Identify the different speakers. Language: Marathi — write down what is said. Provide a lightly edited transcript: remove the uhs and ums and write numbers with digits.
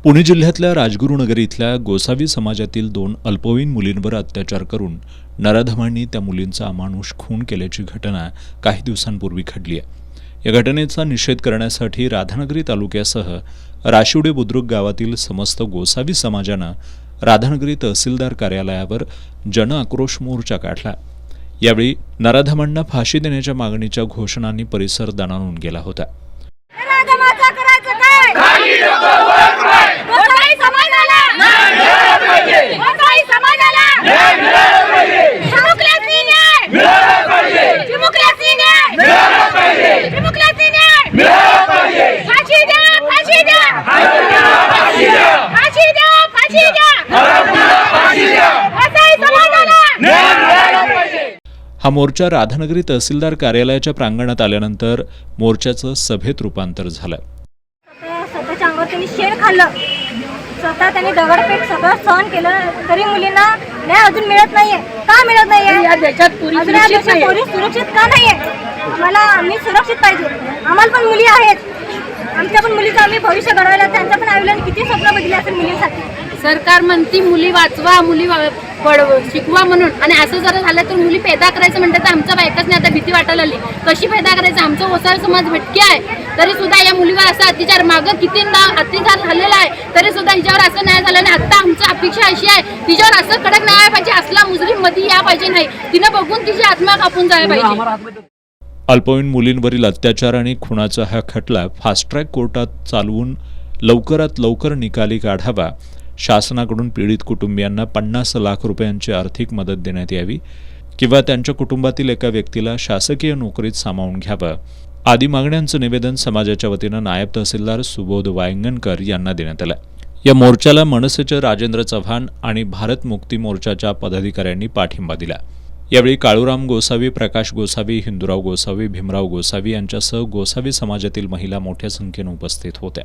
Speaker 1: पुणे जिल्ह्यातल्या राजगुरुनगर इथल्या गोसावी समाजातील 2 अल्पवयीन मुलींवर अत्याचार करून नराधमांनी त्या मुलींचा अमानुष खून केल्याची घटना काही दिवसांपूर्वी घडली आहे। या घटनेचा निषेध करण्यासाठी राधानगरी तालुक्यासह राशिवडे बुद्रुक गावातील समस्त गोसावी समाजानं राधानगरी तहसीलदार कार्यालयावर जनआक्रोश मोर्चा काढला। यावेळी नराधमांना फाशी देण्याच्या मागणीच्या घोषणांनी परिसर दणाणून गेला होता। हा मोर्चा राधानगरी तहसीलदार कार्यालयाच्या प्रांगणात आल्यानंतर मोर्चाचं सभेत रूपांतर झालं।
Speaker 2: स्वतःच्या अंगावर त्यांनी शेण खाल्लं, स्वतः त्यांनी दगडफेक सगळं सहन केलं, तरी मुलींना न्याय अजून मिळत नाहीये। का मिळत नाहीये? या देशात पोरी सुरक्षित का नाहीये? आम्ही सुरक्षित पाहिजे। आम्हाला पण मुली आहेत, आमच्या पण मुलीचं आम्ही भविष्य घडवायला, त्यांचं पण आईवडिलांनी किती स्वप्न बघितले असेल मुलींसाठी।
Speaker 3: सरकार म्हणती मुली वाचवा, मुली शिकवा म्हणून, आणि असं जर झालं तर मुली पैदा करायचं म्हणतात तर आमच्या बायकाच नाही आता भीती वाटायला लागली। कशी पैदा करायचं? आमचा ओसाळ समाज भटके आहे, तरी सुद्धा या मुलीवर असा अत्याचार मागं कितींदा अत्याचार झालेला आहे, तरी सुद्धा हिच्यावर असं नाही झालं नाही। आता आमची अपेक्षा अशी आहे, तिच्यावर असं कडक न्याय पाहिजे, असला मुस्लिम मध्ये या पाहिजे नाही, तिनं बघून तिची आत्मा कापून जायला पाहिजे।
Speaker 1: अल्पवयीन मुलींवरील अत्याचार आणि खुनाचा हा खटला फास्ट ट्रॅक कोर्टात चालवून लवकरात लवकर निकाली काढावा, शासनाकडून पीडित कुटुंबियांना 50 लाख रुपयांची आर्थिक मदत देण्यात यावी किंवा त्यांच्या कुटुंबातील एका व्यक्तीला शासकीय नोकरीत सामावून घ्यावं आदी मागण्यांचं निवेदन समाजाच्या वतीनं नायब तहसीलदार सुबोध वायंगणकर यांना देण्यात आलं। या मोर्चाला मनसेचे राजेंद्र चव्हाण आणि भारत मुक्ती मोर्चाच्या पदाधिकाऱ्यांनी पाठिंबा दिला। यावेळी काळूराम गोसावी, प्रकाश गोसावी, हिंदूराव गोसावी, भीमराव गोसावी यांच्यासह गोसावी समाजातील महिला मोठ्या संख्येने उपस्थित होत्या।